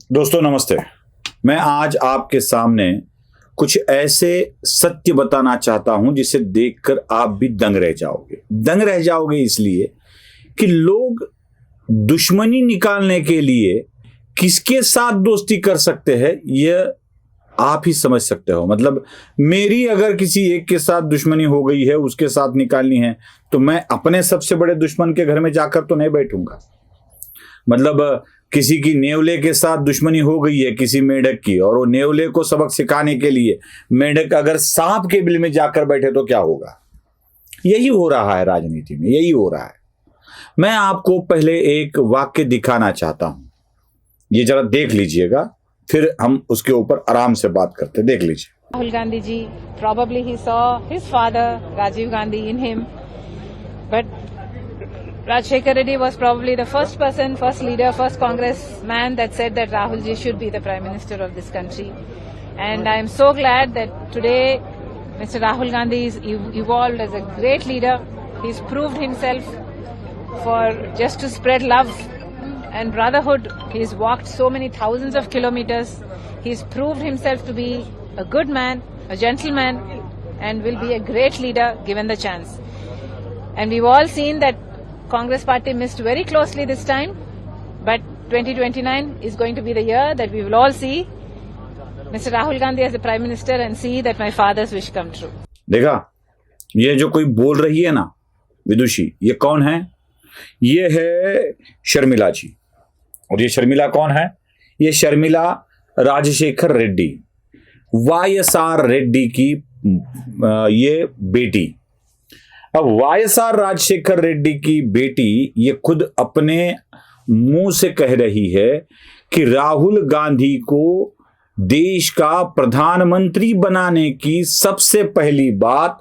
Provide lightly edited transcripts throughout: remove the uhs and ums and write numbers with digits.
दोस्तों नमस्ते। मैं आज आपके सामने कुछ ऐसे सत्य बताना चाहता हूं जिसे देखकर आप भी दंग रह जाओगे इसलिए कि लोग दुश्मनी निकालने के लिए किसके साथ दोस्ती कर सकते हैं यह आप ही समझ सकते हो। मतलब मेरी अगर किसी एक के साथ दुश्मनी हो गई है, उसके साथ निकालनी है, तो मैं अपने सबसे बड़े दुश्मन के घर में जाकर तो नहीं बैठूंगा। मतलब किसी की नेवले के साथ दुश्मनी हो गई है किसी मेंढक की, और वो नेवले को सबक सिखाने के लिए मेंढक अगर सांप के बिल में जाकर बैठे तो क्या होगा। यही हो रहा है राजनीति में, यही हो रहा है। मैं आपको पहले एक वाक्य दिखाना चाहता हूं, ये जरा देख लीजिएगा, फिर हम उसके ऊपर आराम से बात करते। देख लीजिए। Rahul Gandhi ji, probably he saw his father Rajiv Gandhi in him, but Rajshekhar Reddy was probably the first person, first leader, first Congress man that said that Rahul ji should be the Prime Minister of this country. And I am so glad that today Mr. Rahul Gandhi is evolved as a great leader. He's proved himself for just to spread love and brotherhood. He's walked so many thousands of kilometers. He's proved himself to be a good man, a gentleman, and will be a great leader given the chance. And we've all seen that Congress party missed very closely this time, but 2029 is going to be the year that we will all see Mr. Rahul Gandhi as the Prime Minister and see that my father's wish come true. देखा, ये जो कोई बोल रही है ना विदुषी, ये कौन है? ये है शर्मिला जी। और ये शर्मिला कौन है? ये शर्मिला राजशेखर रेड्डी, YSR रेड्डी की ये बेटी। अब YSR राजशेखर रेड्डी की बेटी ये खुद अपने मुंह से कह रही है कि राहुल गांधी को देश का प्रधानमंत्री बनाने की सबसे पहली बात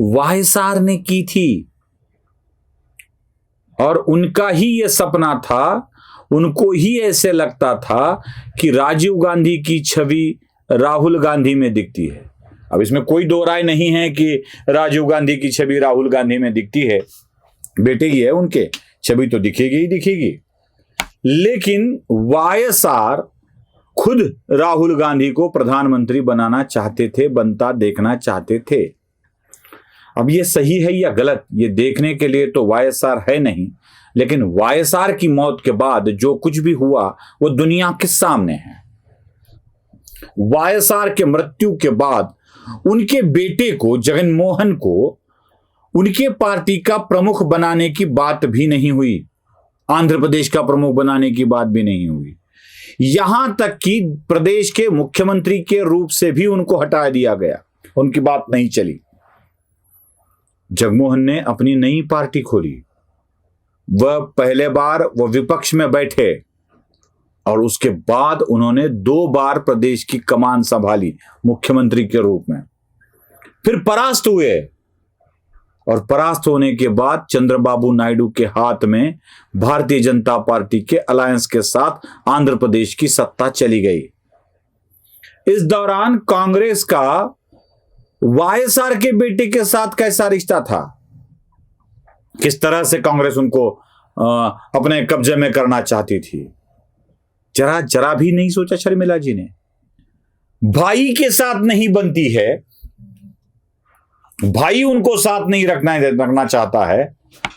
YSR ने की थी, और उनका ही ये सपना था, उनको ही ऐसे लगता था कि राजीव गांधी की छवि राहुल गांधी में दिखती है। अब इसमें कोई दो राय नहीं है कि राजीव गांधी की छवि राहुल गांधी में दिखती है, बेटे ही है उनके, छवि तो दिखेगी ही दिखेगी। लेकिन YSR खुद राहुल गांधी को प्रधानमंत्री बनाना चाहते थे, बनता देखना चाहते थे। अब ये सही है या गलत, ये देखने के लिए तो YSR है नहीं, लेकिन YSR की मौत के बाद जो कुछ भी हुआ वो दुनिया के सामने है। YSR के मृत्यु के बाद उनके बेटे को, जगन मोहन को, उनके पार्टी का प्रमुख बनाने की बात भी नहीं हुई, आंध्र प्रदेश का प्रमुख बनाने की बात भी नहीं हुई, यहां तक कि प्रदेश के मुख्यमंत्री के रूप से भी उनको हटा दिया गया, उनकी बात नहीं चली। जगमोहन ने अपनी नई पार्टी खोली, वह पहले बार वह विपक्ष में बैठे और उसके बाद उन्होंने 2 बार प्रदेश की कमान संभाली मुख्यमंत्री के रूप में, फिर परास्त हुए, और परास्त होने के बाद चंद्रबाबू नायडू के हाथ में भारतीय जनता पार्टी के अलायंस के साथ आंध्र प्रदेश की सत्ता चली गई। इस दौरान कांग्रेस का YSR के बेटे के साथ कैसा रिश्ता था, किस तरह से कांग्रेस उनको अपने कब्जे में करना चाहती थी, जरा भी नहीं सोचा शर्मिला जी ने। भाई के साथ नहीं बनती है, भाई उनको साथ नहीं रखना चाहता है,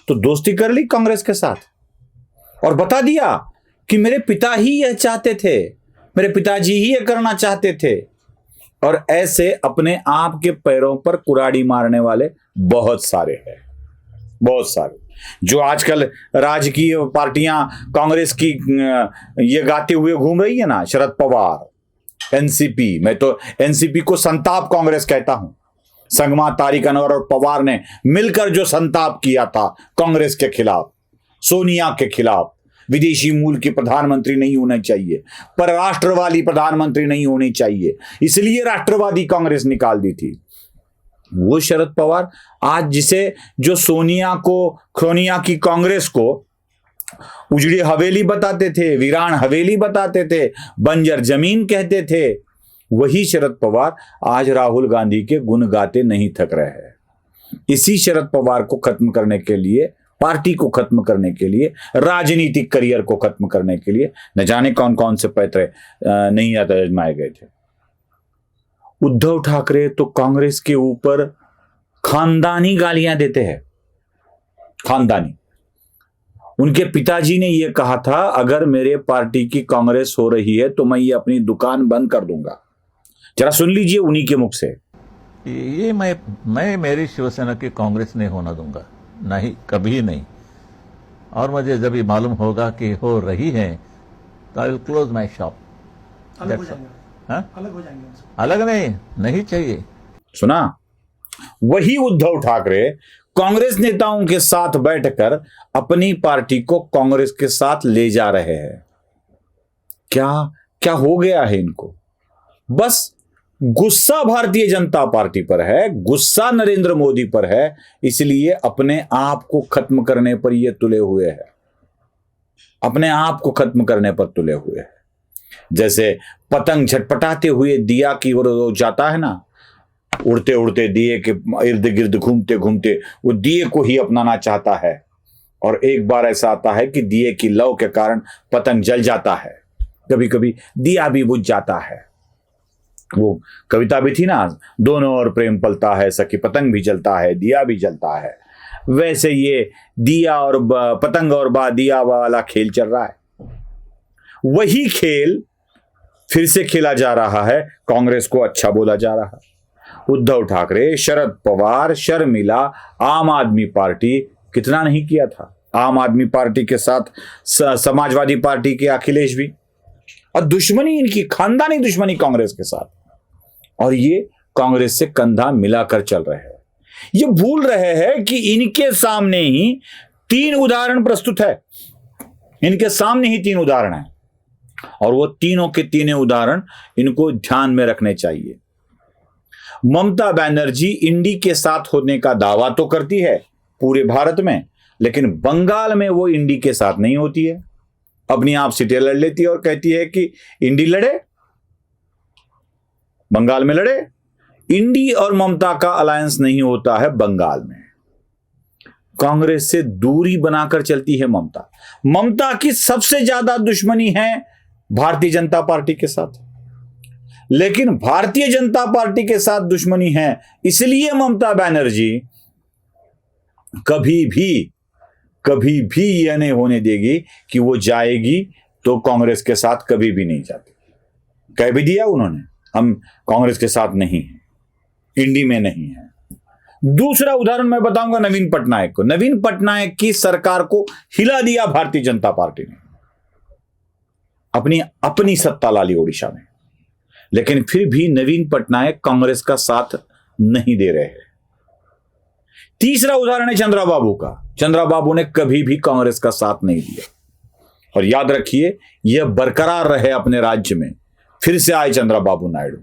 तो दोस्ती कर ली कांग्रेस के साथ और बता दिया कि मेरे पिता ही यह चाहते थे, मेरे पिताजी ही यह करना चाहते थे। और ऐसे अपने आप के पैरों पर कुराड़ी मारने वाले बहुत सारे हैं, बहुत सारे, जो आजकल राजकीय पार्टियां कांग्रेस की ये गाते हुए घूम रही है ना, शरद पवार, NCP, मैं तो NCP को संताप कांग्रेस कहता हूं। संगमा, तारिक अनवर और पवार ने मिलकर जो संताप किया था कांग्रेस के खिलाफ, सोनिया के खिलाफ, विदेशी मूल की प्रधानमंत्री नहीं होना चाहिए, परराष्ट्रवादी प्रधानमंत्री नहीं होनी चाहिए, इसलिए राष्ट्रवादी कांग्रेस निकाल दी थी। वो शरद पवार आज जो सोनिया को, सोनिया की कांग्रेस को उजड़ी हवेली बताते थे, वीरान हवेली बताते थे, बंजर जमीन कहते थे, वही शरद पवार आज राहुल गांधी के गुण गाते नहीं थक रहे हैं। इसी शरद पवार को खत्म करने के लिए पार्टी को खत्म करने के लिए, राजनीतिक करियर को खत्म करने के लिए न जाने कौन कौन से पैतरे नहीं आजमाए गए थे। उद्धव ठाकरे तो कांग्रेस के ऊपर खानदानी गालियां देते हैं, खानदानी। उनके पिताजी ने यह कहा था, अगर मेरे पार्टी की कांग्रेस हो रही है तो मैं ये अपनी दुकान बंद कर दूंगा। जरा सुन लीजिए उन्हीं के मुख से। ये मैं मेरी शिवसेना की कांग्रेस नहीं होना दूंगा, नहीं, कभी नहीं। और मुझे जब ये मालूम होगा कि हो रही है तो I will close my shop. अलग हो जाएंगे, हाँ? अलग हो जाएंगे उनसे। अलग नहीं चाहिए। सुना, वही उद्धव ठाकरे कांग्रेस नेताओं के साथ बैठकर अपनी पार्टी को कांग्रेस के साथ ले जा रहे हैं। क्या क्या हो गया है इनको? बस गुस्सा भारतीय जनता पार्टी पर है, गुस्सा नरेंद्र मोदी पर है, इसलिए अपने आप को खत्म करने पर ये तुले हुए हैं, अपने आप को खत्म करने पर तुले हुए हैं। जैसे पतंग झटपटाते हुए दिया की ओर जाता है ना, उड़ते उड़ते दिए के इर्द गिर्द घूमते घूमते वो दिए को ही अपनाना चाहता है, और एक बार ऐसा आता है कि दिए की लौ के कारण पतंग जल जाता है, कभी कभी दिया भी बुझ जाता है। वो कविता भी थी ना, दोनों ओर प्रेम पलता है, सखी पतंग भी जलता है, दिया भी जलता है। वैसे ये दिया और पतंग और दिया वाला खेल चल रहा है। वही खेल फिर से खेला जा रहा है, कांग्रेस को अच्छा बोला जा रहा है। उद्धव ठाकरे, शरद पवार, शर्मिला, आम आदमी पार्टी, कितना नहीं किया था। आम आदमी पार्टी के साथ समाजवादी पार्टी के अखिलेश भी, और दुश्मनी इनकी खानदानी दुश्मनी कांग्रेस के साथ, और ये कांग्रेस से कंधा मिलाकर चल रहे हैं। ये भूल रहे हैं कि इनके सामने ही 3 उदाहरण प्रस्तुत है, इनके सामने ही 3 उदाहरण है, और वो तीनों के तीनों उदाहरण इनको ध्यान में रखने चाहिए। ममता बनर्जी इंडी के साथ होने का दावा तो करती है पूरे भारत में, लेकिन बंगाल में वो इंडी के साथ नहीं होती है। अपनी आप सीटें लड़ लेती है और कहती है कि इंडी लड़े, बंगाल में लड़े। इंडी और ममता का अलायंस नहीं होता है बंगाल में। कांग्रेस से दूरी बनाकर चलती है ममता। ममता की सबसे ज्यादा दुश्मनी है भारतीय जनता पार्टी के साथ, लेकिन भारतीय जनता पार्टी के साथ दुश्मनी है इसलिए ममता बनर्जी कभी भी यह नहीं होने देगी कि वो जाएगी तो कांग्रेस के साथ कभी भी नहीं जाती। कह भी दिया उन्होंने, हम कांग्रेस के साथ नहीं हैं, इंडी में नहीं है। दूसरा उदाहरण मैं बताऊंगा नवीन पटनायक को। नवीन पटनायक की सरकार को हिला दिया भारतीय जनता पार्टी ने, अपनी सत्ता ला ली ओडिशा में, लेकिन फिर भी नवीन पटनायक कांग्रेस का साथ नहीं दे रहे हैं। तीसरा उदाहरण है चंद्राबाबू का। चंद्राबाबू ने कभी भी कांग्रेस का साथ नहीं दिया, और याद रखिए यह बरकरार रहे अपने राज्य में। फिर से आए चंद्राबाबू नायडू।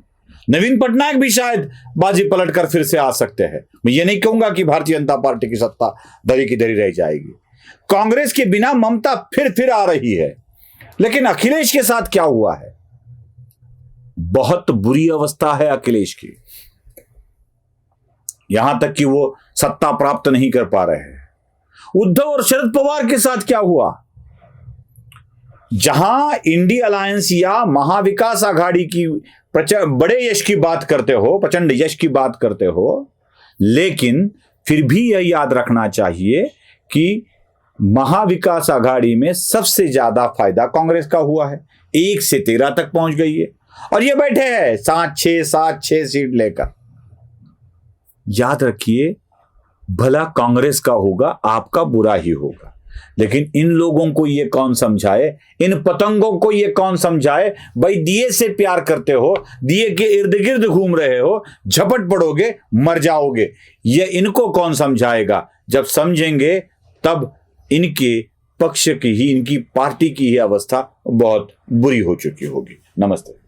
नवीन पटनायक भी शायद बाजी पलटकर फिर से आ सकते हैं। मैं ये नहीं कहूंगा कि भारतीय जनता पार्टी की सत्ता दरी की दरी रह जाएगी। कांग्रेस के बिना ममता फिर आ रही है, लेकिन अखिलेश के साथ क्या हुआ है? बहुत बुरी अवस्था है अखिलेश की, यहां तक कि वो सत्ता प्राप्त नहीं कर पा रहे हैं। उद्धव और शरद पवार के साथ क्या हुआ? जहां इंडी अलायंस या महाविकास आघाड़ी की बड़े यश की बात करते हो, प्रचंड यश की बात करते हो, लेकिन फिर भी यह याद रखना चाहिए कि महाविकास आघाड़ी में सबसे ज्यादा फायदा कांग्रेस का हुआ है। 1 से 13 तक पहुंच गई है, और ये बैठे हैं 7-6 सीट लेकर। याद रखिए, भला कांग्रेस का होगा, आपका बुरा ही होगा। लेकिन इन लोगों को ये कौन समझाए, इन पतंगों को ये कौन समझाए, भाई दिए से प्यार करते हो, दिए के इर्द गिर्द घूम रहे हो, झपट पड़ोगे, मर जाओगे। ये इनको कौन समझाएगा? जब समझेंगे तब इनके पक्ष की ही, इनकी पार्टी की ही अवस्था बहुत बुरी हो चुकी होगी। नमस्ते।